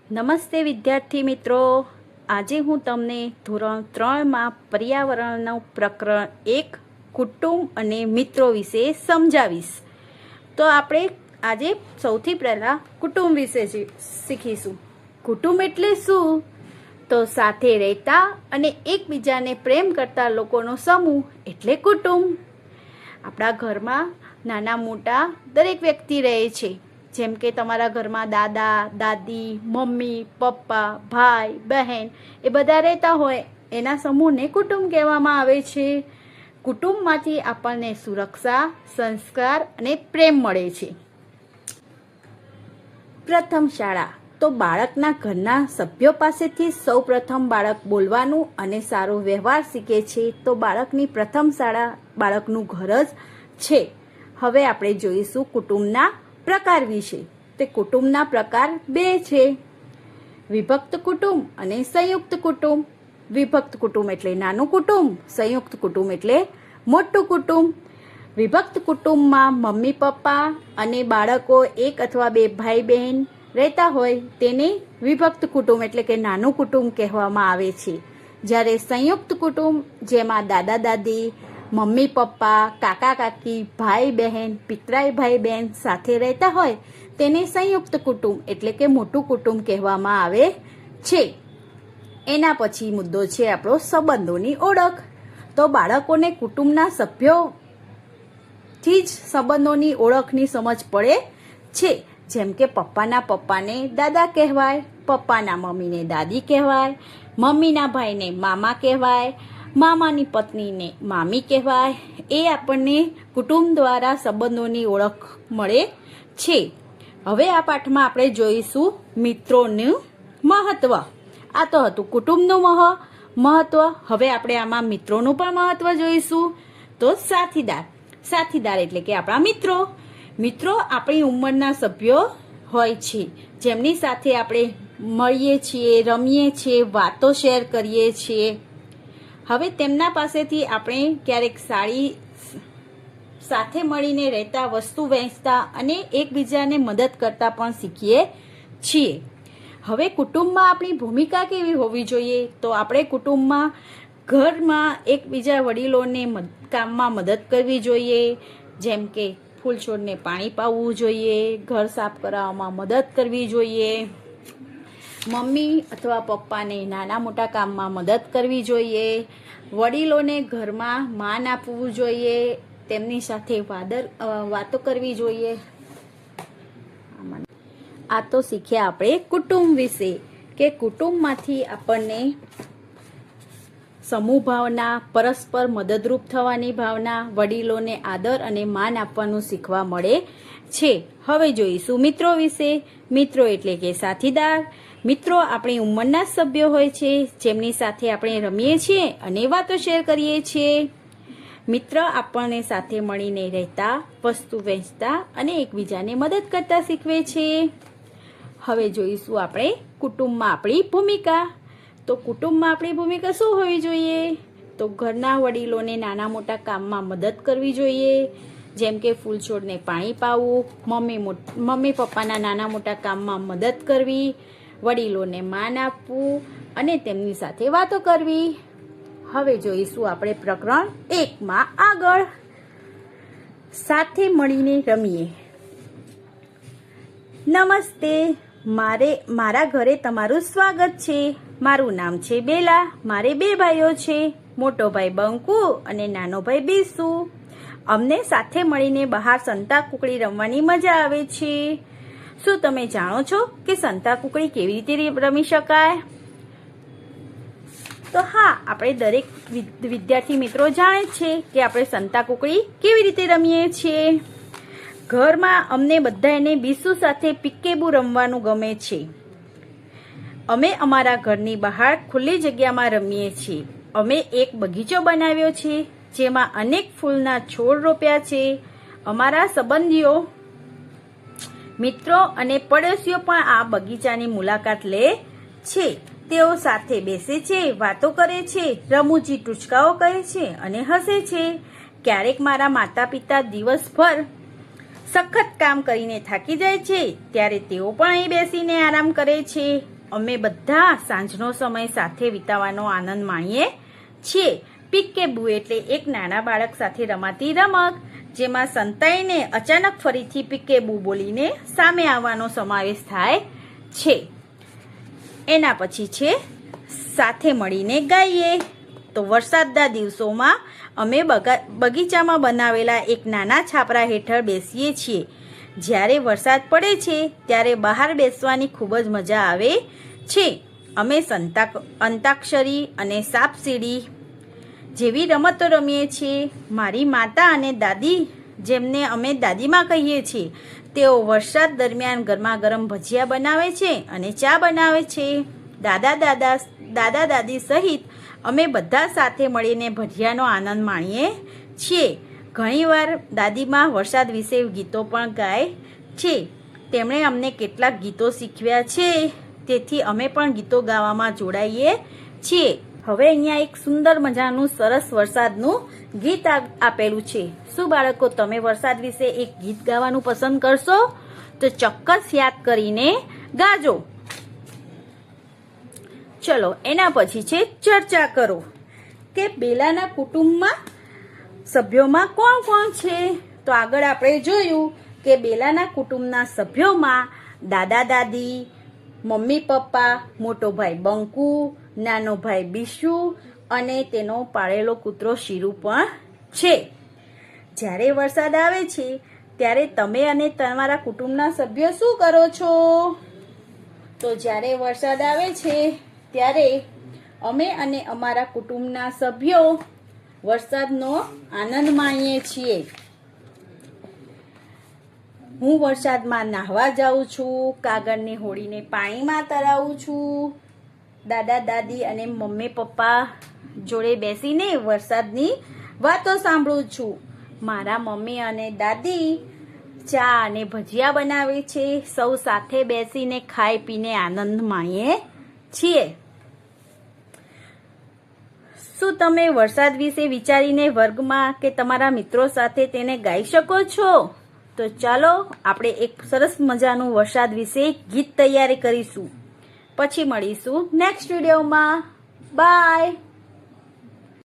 નમસ્તે વિદ્યાર્થી મિત્રો, આજે હું તમને ધોરણ 3માં પર્યાવરણનું પ્રકરણ 1 કુટુંબ અને મિત્રો વિશે સમજાવીશ. તો આપણે આજે સૌથી પહેલાં કુટુંબ વિશે શીખીશું. કુટુંબ એટલે શું? તો સાથે રહેતા અને એકબીજાને પ્રેમ કરતા લોકોનો સમૂહ એટલે કુટુંબ. આપણા ઘરમાં નાના મોટા દરેક વ્યક્તિ રહે છે. જેમ કે તમારા ઘરમાં દાદા દાદી, મમ્મી પપ્પા, ભાઈ બહેન એ બધા રહેતા હોય, એના સમૂહને કુટુંબ કહેવામાં આવે છે. કુટુંબમાંથી આપણને સુરક્ષા, સંસ્કાર અને પ્રેમ મળે છે. પ્રથમ શાળા. તો બાળકના ઘરના સભ્યો પાસેથી સૌ પ્રથમ બાળક બોલવાનું અને સારો વ્યવહાર શીખે છે. તો બાળકની પ્રથમ શાળા બાળકનું ઘર જ છે. હવે આપણે જોઈશું કુટુંબના પ્રકાર વિશે. તે કુટુંબના પ્રકાર 2 છે, વિભક્ત કુટુંબ અને સંયુક્ત કુટુંબ. વિભક્ત કુટુંબ એટલે નાનું કુટુંબ, સંયુક્ત કુટુંબ એટલે મોટું કુટુંબ. વિભક્ત કુટુંબમાં મમ્મી પપ્પા અને બાળકો 1 અથવા 2 ભાઈ બહેન રહેતા હોય તેને વિભક્ત કુટુંબ એટલે કે નાનું કુટુંબ કહેવામાં આવે છે. જ્યારે સંયુક્ત કુટુંબ જેમાં દાદા દાદી, મમ્મી પપ્પા, કાકા કાકી, ભાઈ બહેન, પિતરાઈ ભાઈ બહેન સાથે રહેતા હોય તેને સંયુક્ત કુટુંબ એટલે કે મોટું કુટુંબ કહેવામાં આવે છે. એના પછી મુદ્દો છે આપણો સંબંધોની ઓળખ. તો બાળકોને કુટુંબના સભ્યોથી જ સંબંધોની ઓળખની સમજ પડે છે. જેમ કે પપ્પાના પપ્પાને દાદા કહેવાય, પપ્પાના મમ્મીને દાદી કહેવાય, મમ્મીના ભાઈને મામા કહેવાય, મામાની પત્નીને મામી કહેવાય. એ આપણને કુટુંબ દ્વારા સંબંધોની ઓળખ મળે છે. હવે આ પાઠમાં આપણે જોઈશું મિત્રોનું મહત્વ. આ તો હતું કુટુંબનું મહત્વ. હવે આપણે આમાં મિત્રોનું પણ મહત્વ જોઈશું. તો સાથીદાર એટલે કે આપણા મિત્રો. મિત્રો આપણી ઉંમરના સભ્યો હોય છે, જેમની સાથે આપણે મળીએ છીએ, રમીએ છીએ, વાતો શેર કરીએ છીએ. હવે તેમના પાસેથી આપણે ક્યારેક સાથે મળીને રહેતા, વસ્તુ વહેંચતા અને એકબીજાને મદદ કરતા પણ શીખીએ છીએ. હવે કુટુંબમાં આપણી ભૂમિકા કેવી હોવી જોઈએ? તો આપણે કુટુંબમાં ઘરમાં એકબીજા વડીલોને કામમાં મદદ કરવી જોઈએ. જેમ કે ફૂલ છોડને પાણી પાવવું જોઈએ, ઘર સાફ કરાવવામાં મદદ કરવી જોઈએ, મમ્મી અથવા પપ્પાને નાના મોટા કામમાં મદદ કરવી જોઈએ, વડીલોને ઘરમાં માન આપવું જોઈએ, તેમની સાથે વાતો કરવી જોઈએ. આ તો શીખ્યા આપણે કુટુંબ વિશે કે કુટુંબમાંથી આપણને સમૂહ ભાવના, પરસ્પર મદદરૂપ થવાની ભાવના, વડીલોને આદર અને માન આપવાનું શીખવા મળે છે. હવે જોઈશું મિત્રો વિશે. મિત્રો એટલે કે સાથીદાર. મિત્રો આપણી ઉંમરના સભ્યો હોય છે, જેમની સાથે આપણે રમીએ છીએ અને વાતો શેર કરીએ છીએ. મિત્ર આપણને સાથે મળીને રહેતા, વસ્તુ વહેંચતા અને એકબીજાને મદદ કરતા શીખવે છે. હવે જોઈશું આપણે કુટુંબમાં આપણી ભૂમિકા. તો કુટુંબમાં આપણી ભૂમિકા શું હોવી જોઈએ? તો ઘરના વડીલોને નાના મોટા કામમાં મદદ કરવી જોઈએ. જેમ કે ફૂલ છોડને પાણી પાવવું, મમ્મી પપ્પાના નાના મોટા કામમાં મદદ કરવી, વડીલોને માન આપવું અને તેમની સાથે વાતો કરવી. હવે જોઈશું આપણે પ્રકરણ 1માં આગળ. સાથે મળીને રમીએ. નમસ્તે, મારા ઘરે તમારું સ્વાગત છે. મારું નામ છે બેલા. મારે 2 ભાઈઓ છે, મોટો ભાઈ બંકુ અને નાનો ભાઈ બીસુ. અમને સાથે મળીને બહાર સંતાકૂકડી રમવાની મજા આવે છે. શું તમે જાણો છો કે સંતાકૂકડી કેવી રીતે રમી શકાય? તો હા, આપણે દરેક વિદ્યાર્થી મિત્રો જાણે છે કે આપણે સંતાકૂકડી કેવી રીતે રમીએ છીએ. ઘરમાં અમને બધાને બીસુ સાથે પિક્કેબુ રમવાનું ગમે છે. અમે અમારા ઘરની બહાર ખુલ્લી જગ્યામાં રમીએ છીએ. અમે એક બગીચો બનાવ્યો છે, જેમાં અનેક ફૂલના છોડ રોપ્યા છે. અમારા સંબંધીઓ, મિત્રો અને પડોશીઓ પણ આ બગીચાની મુલાકાત લે છે. તેઓ સાથે બેસે છે, વાતો કરે છે, રમૂજી ટૂચકાઓ કહે છે અને હસે છે. ક્યારેક મારા માતા પિતા દિવસભર સખત કામ કરીને થાકી જાય છે, ત્યારે તેઓ પણ અહીં બેસીને આરામ કરે છે. અમે બધા સાંજનો સમય સાથે વિતાવવાનો આનંદ માણીએ છીએ. પીકેબુ એટલે એક નાના બાળક સાથે રમાતી રમત જેમાં સંતાઈને અચાનક ફરીથી પીકેબુ બોલીને સામે આવવાનો સમાવેશ થાય છે. એના પછી છે સાથે મળીને ગાઈએ. તો વરસાદના દિવસોમાં અમે બગીચામાં બનાવેલા એક નાના છાપરા હેઠળ બેસીએ છીએ. જ્યારે વરસાદ પડે છે ત્યારે બહાર બેસવાની ખૂબ જ મજા આવે છે. અમે અંતાક્ષરી અને સાપસીડી જેવી રમતો રમીએ છીએ. મારી માતા અને દાદી, જેમને અમે દાદીમાં કહીએ છીએ, તેઓ વરસાદ દરમિયાન ગરમા ગરમ ભજીયા બનાવે છે અને ચા બનાવે છે. દાદા દાદી સહિત અમે બધા સાથે મળીને ભજીયાનો આનંદ માણીએ છીએ. ઘણીવાર દાદીમાં વરસાદ વિશે ગીતો પણ ગાય છે. તેમણે અમને કેટલાક ગીતો શીખવ્યા છે, તેથી અમે પણ ગીતો ગાવામાં જોડાઈએ છીએ. હવે અહીંયા એક સુંદર મજાનું સરસ વરસાદનું ગીત આપેલું છે. શું બાળકો તમે વરસાદ વિશે એક ગીત ગાવાનું પસંદ કરશો? તો ચોક્કસ યાદ કરીને ગાજો. ચલો એના પછી છે ચર્ચા કરો કે બેલાના કુટુંબમાં સભ્યોમાં કોણ કોણ છે. તો આગળ આપણે જોયું કે બેલાના કુટુંબના સભ્યોમાં દાદા દાદી, મમ્મી પપ્પા, મોટો ભાઈ બંકુ, નાનો ભાઈ બીશુ અને તેનો પાળેલો કૂતરો શીરુ પણ છે. જ્યારે વરસાદ આવે છે ત્યારે તમે અને તમારા કુટુંબના સભ્યો શું કરો છો? તો જ્યારે વરસાદ આવે છે ત્યારે અમે અને અમારા કુટુંબના સભ્યો વરસાદનો આનંદ માણીએ છીએ. હું વરસાદમાં નાહવા જાઉં છું, કાગળની હોડીને પાણીમાં તરાવું છું, દાદા દાદી અને મમ્મી પપ્પા જોડે બેસીને વરસાદની વાતો સાંભળું છું. મારા મમ્મી અને દાદી ચા અને ભજીયા બનાવે છે. સૌ સાથે બેસીને ખાઈ પીને આનંદ માણીએ છીએ. શું તમે વરસાદ વિશે વિચારીને વર્ગમાં કે તમારા મિત્રો સાથે તેને ગાઈ શકો છો? તો ચાલો આપણે એક સરસ મજાનું વરસાદ વિશે ગીત તૈયારી કરીશું. પછી મળીશું નેક્સ્ટ વિડીયોમાં. બાય.